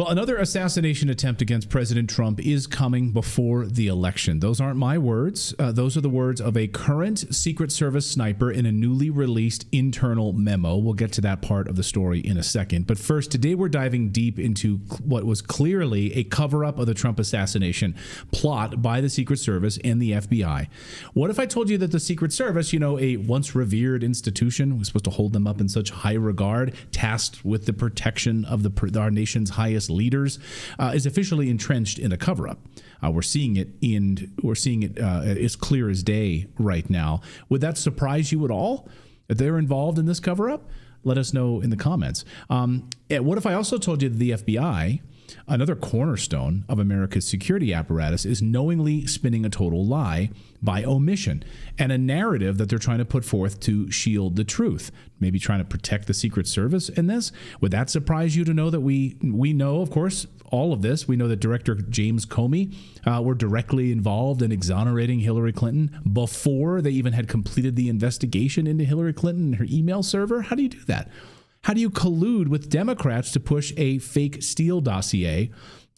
Well, another assassination attempt against President Trump is coming before the election. Those aren't my words. Those are the words of a current Secret Service sniper in a newly released internal memo. We'll get to that part of the story in a second. But first, today we're diving deep into what was clearly a cover-up of the Trump assassination plot by the Secret Service and the FBI. What if I told you that the Secret Service, a once revered institution, was supposed to hold them up in such high regard, tasked with the protection of our nation's highest leaders, is officially entrenched in a cover-up. We're seeing it as clear as day right now. Would that surprise you at all that they're involved in this cover-up? Let us know in the comments. What if I also told you that the FBI, another cornerstone of America's security apparatus, is knowingly spinning a total lie by omission and a narrative that they're trying to put forth to shield the truth, maybe trying to protect the Secret Service in this? Would that surprise you to know that we know, of course, all of this? We know that Director James Comey were directly involved in exonerating Hillary Clinton before they even had completed the investigation into Hillary Clinton and her email server. How do you do that? How do you collude with Democrats to push a fake Steele dossier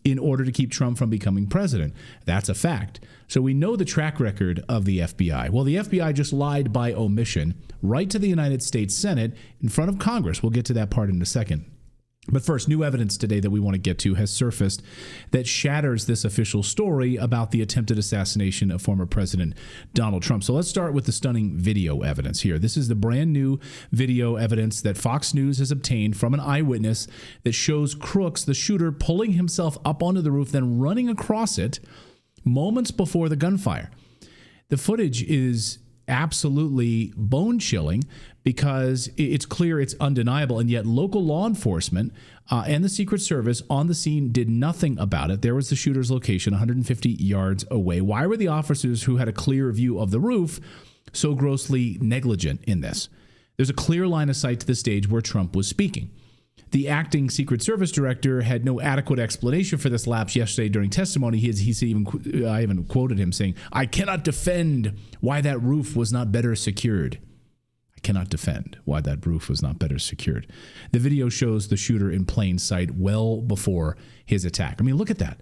in order to keep Trump from becoming president? That's a fact. So we know the track record of the FBI. Well, the FBI just lied by omission right to the United States Senate in front of Congress. We'll get to that part in a second. But first, new evidence today that we want to get to has surfaced that shatters this official story about the attempted assassination of former President Donald Trump. So let's start with the stunning video evidence here. This is the brand new video evidence that Fox News has obtained from an eyewitness that shows Crooks, the shooter, pulling himself up onto the roof, then running across it moments before the gunfire. The footage is absolutely bone-chilling because it's clear, it's undeniable, and yet local law enforcement and the Secret Service on the scene did nothing about it. There was the shooter's location 150 yards away. Why were the officers who had a clear view of the roof so grossly negligent in this? There's a clear line of sight to the stage where Trump was speaking. The acting Secret Service director had no adequate explanation for this lapse yesterday during testimony. I even quoted him saying, "I cannot defend why that roof was not better secured." I cannot defend why that roof was not better secured. The video shows the shooter in plain sight well before his attack. I mean, look at that.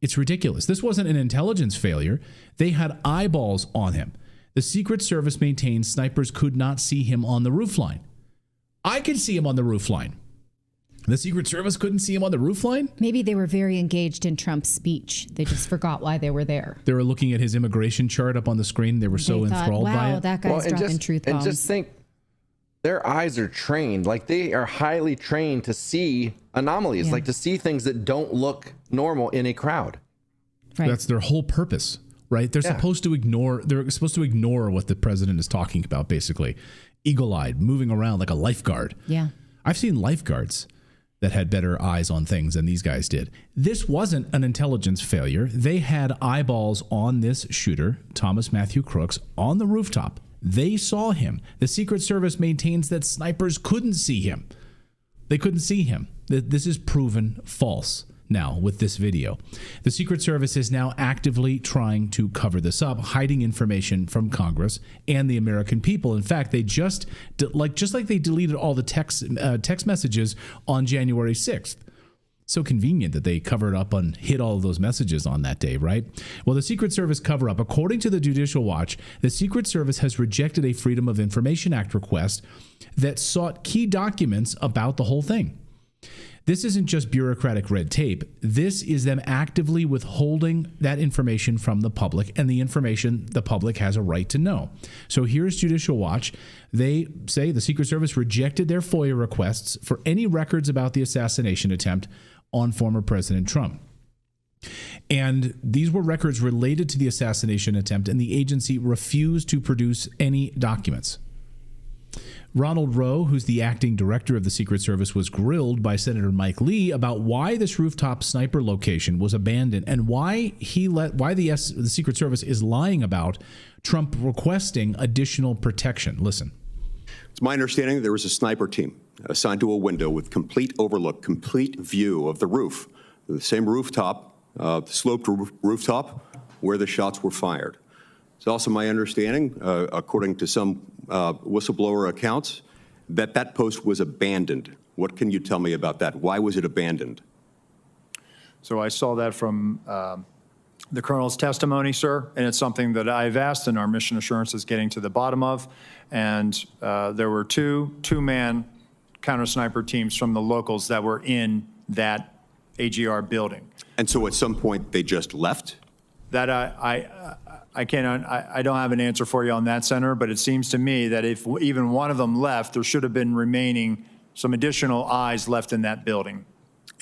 It's ridiculous. This wasn't an intelligence failure. They had eyeballs on him. The Secret Service maintains snipers could not see him on the roofline. I could see him on the roofline. The Secret Service couldn't see him on the roofline? Maybe they were very engaged in Trump's speech. They just forgot why they were there. They were looking at his immigration chart up on the screen. They were so enthralled by it. Wow, that guy's dropping truth bombs. And just think, their eyes are trained. Like, they are highly trained to see anomalies, like to see things that don't look normal in a crowd. Right. That's their whole purpose, right? They're supposed to ignore what the president is talking about, basically. Eagle-eyed, moving around like a lifeguard. Yeah. I've seen lifeguards that had better eyes on things than these guys did. This wasn't an intelligence failure. They had eyeballs on this shooter, Thomas Matthew Crooks, on the rooftop. They saw him. The Secret Service maintains that snipers couldn't see him. They couldn't see him. This is proven false now with this video. The Secret Service is now actively trying to cover this up, hiding information from Congress and the American people. In fact, they just like they deleted all the text messages on January 6th. So convenient that they covered up and hid all of those messages on that day, right? Well, the Secret Service cover-up, according to the Judicial Watch, the Secret Service has rejected a Freedom of Information Act request that sought key documents about the whole thing. This isn't just bureaucratic red tape. This is them actively withholding that information from the public and the information the public has a right to know. So here's Judicial Watch. They say the Secret Service rejected their FOIA requests for any records about the assassination attempt on former President Trump. And these were records related to the assassination attempt, and the agency refused to produce any documents. Ronald Rowe, who's the acting director of the Secret Service, was grilled by Senator Mike Lee about why this rooftop sniper location was abandoned and why the Secret Service is lying about Trump requesting additional protection. Listen. It's my understanding that there was a sniper team assigned to a window with complete overlook, complete view of the roof, the same rooftop, the sloped rooftop where the shots were fired. It's also my understanding, according to some whistleblower accounts, that post was abandoned. What can you tell me about that? Why was it abandoned? So I saw that from the colonel's testimony, sir, and it's something that I've asked and our mission assurance is getting to the bottom of. And there were two-man counter sniper teams from the locals that were in that AGR building. And so at some point they just left? That I don't have an answer for you on that, Senator, but it seems to me that if even one of them left, there should have been remaining some additional eyes left in that building.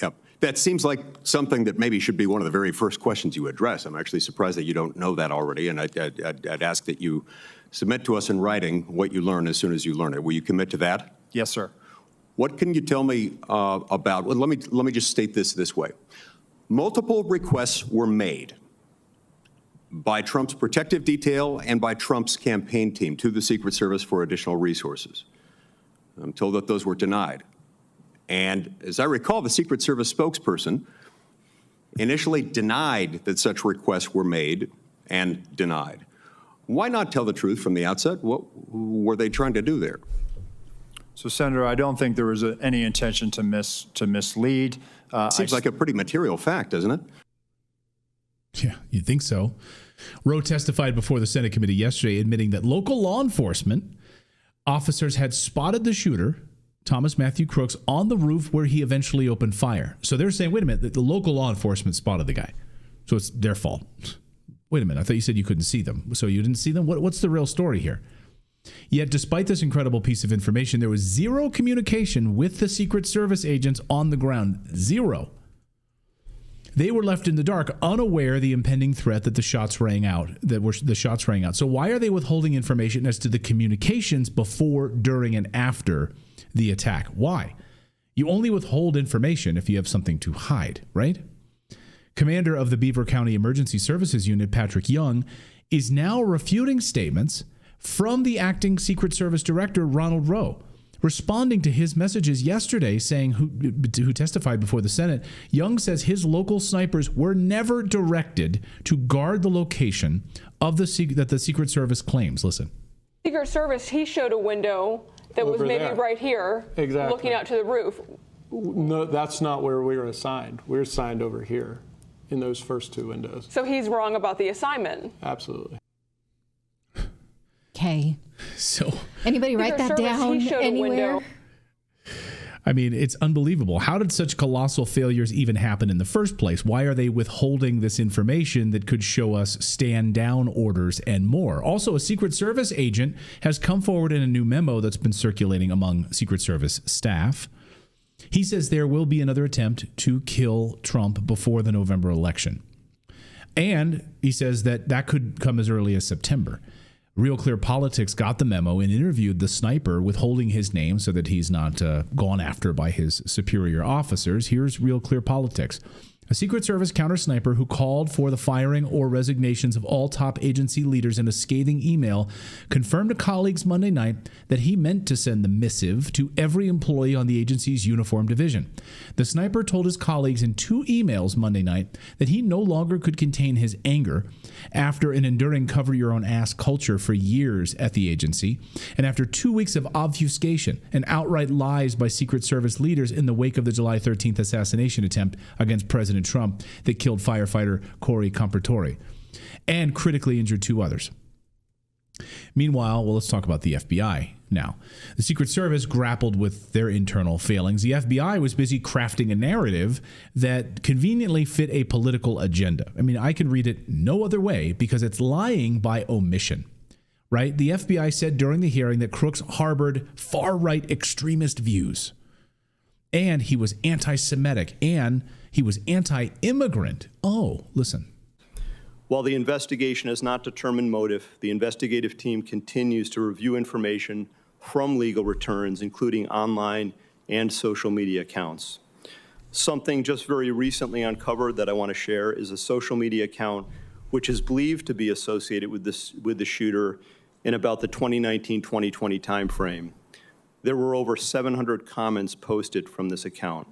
Yep. That seems like something that maybe should be one of the very first questions you address. I'm actually surprised that you don't know that already, and I'd ask that you submit to us in writing what you learn as soon as you learn it. Will you commit to that? Yes, sir. What can you tell me about, well, let me just state this way. Multiple requests were made by Trump's protective detail and by Trump's campaign team to the Secret Service for additional resources. I'm told that those were denied. And as I recall, the Secret Service spokesperson initially denied that such requests were made and denied. Why not tell the truth from the outset? What were they trying to do there? So, Senator, I don't think there was any intention to mislead. Seems like a pretty material fact, doesn't it? Yeah, you'd think so. Rowe testified before the Senate committee yesterday, admitting that local law enforcement officers had spotted the shooter, Thomas Matthew Crooks, on the roof where he eventually opened fire. So they're saying, wait a minute, the local law enforcement spotted the guy. So it's their fault. Wait a minute, I thought you said you couldn't see them. So you didn't see them? What's the real story here? Yet, despite this incredible piece of information, there was zero communication with the Secret Service agents on the ground. Zero. They were left in the dark, unaware of the impending threat that the shots rang out. So why are they withholding information as to the communications before, during, and after the attack? Why? You only withhold information if you have something to hide, right? Commander of the Beaver County Emergency Services Unit, Patrick Young, is now refuting statements from the acting Secret Service Director, Ronald Rowe. Responding to his messages yesterday, saying who testified before the Senate, Young says his local snipers were never directed to guard the location of that the Secret Service claims. Listen. Secret Service, he showed a window that was maybe there. Right here, exactly, looking out to the roof. No, that's not where we were assigned. We were assigned over here in those first two windows. So he's wrong about the assignment. Absolutely. Okay. So anybody write that down anywhere? I mean, it's unbelievable. How did such colossal failures even happen in the first place? Why are they withholding this information that could show us stand down orders and more? Also, a Secret Service agent has come forward in a new memo that's been circulating among Secret Service staff. He says there will be another attempt to kill Trump before the November election. And he says that could come as early as September. Real Clear Politics got the memo and interviewed the sniper, withholding his name so that he's not gone after by his superior officers. Here's Real Clear Politics. A Secret Service counter sniper who called for the firing or resignations of all top agency leaders in a scathing email confirmed to colleagues Monday night that he meant to send the missive to every employee on the agency's uniform division. The sniper told his colleagues in 2 emails Monday night that he no longer could contain his anger after an enduring cover-your-own-ass culture for years at the agency, and after 2 weeks of obfuscation and outright lies by Secret Service leaders in the wake of the July 13th assassination attempt against President Trump that killed firefighter Corey Comparatori and critically injured 2 others. Meanwhile, let's talk about the FBI now. The Secret Service grappled with their internal failings. The FBI was busy crafting a narrative that conveniently fit a political agenda. I mean, I can read it no other way because it's lying by omission, right? The FBI said during the hearing that Crooks harbored far-right extremist views, and he was anti-Semitic, and he was anti-immigrant. Oh, listen. While the investigation has not determined motive, the investigative team continues to review information from legal returns, including online and social media accounts. Something just very recently uncovered that I want to share is a social media account which is believed to be associated with the shooter in about the 2019-2020 timeframe. There were over 700 comments posted from this account.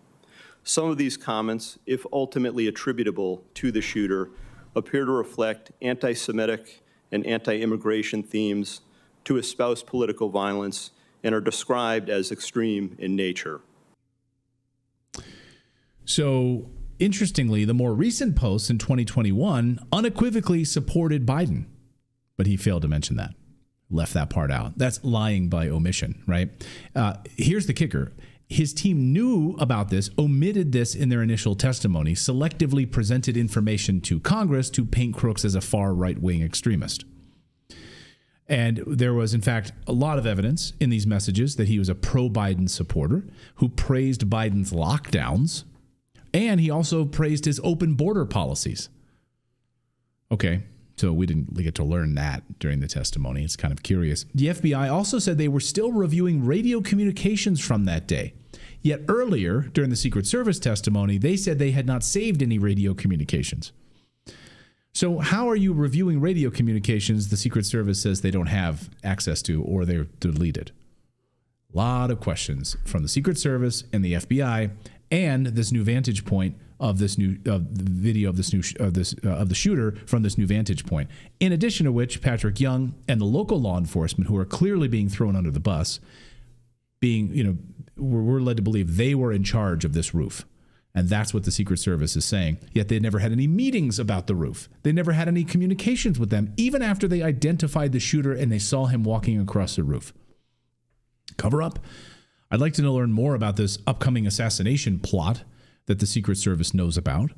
Some of these comments, if ultimately attributable to the shooter, appear to reflect anti-Semitic and anti-immigration themes, to espouse political violence, and are described as extreme in nature. So interestingly, the more recent posts in 2021 unequivocally supported Biden, but he failed to mention that. Left that part out. That's lying by omission, right? Here's the kicker. His team knew about this, omitted this in their initial testimony, selectively presented information to Congress to paint Crooks as a far right-wing extremist. And there was, in fact, a lot of evidence in these messages that he was a pro-Biden supporter who praised Biden's lockdowns, and he also praised his open border policies. Okay, so we didn't get to learn that during the testimony. It's kind of curious. The FBI also said they were still reviewing radio communications from that day. Yet earlier, during the Secret Service testimony, they said they had not saved any radio communications. So how are you reviewing radio communications the Secret Service says they don't have access to or they're deleted? A lot of questions from the Secret Service and the FBI and this new vantage point of this new video of the shooter from this new vantage point. In addition to which, Patrick Young and the local law enforcement, who are clearly being thrown under the bus, we're led to believe they were in charge of this roof. And that's what the Secret Service is saying. Yet they never had any meetings about the roof. They never had any communications with them, even after they identified the shooter and they saw him walking across the roof. Cover up? I'd like to learn more about this upcoming assassination plot that the Secret Service knows about.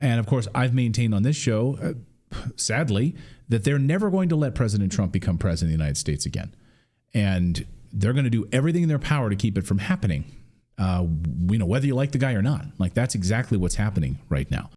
And of course, I've maintained on this show, sadly, that they're never going to let President Trump become president of the United States again. And they're going to do everything in their power to keep it from happening. Whether you like the guy or not. Like, that's exactly what's happening right now.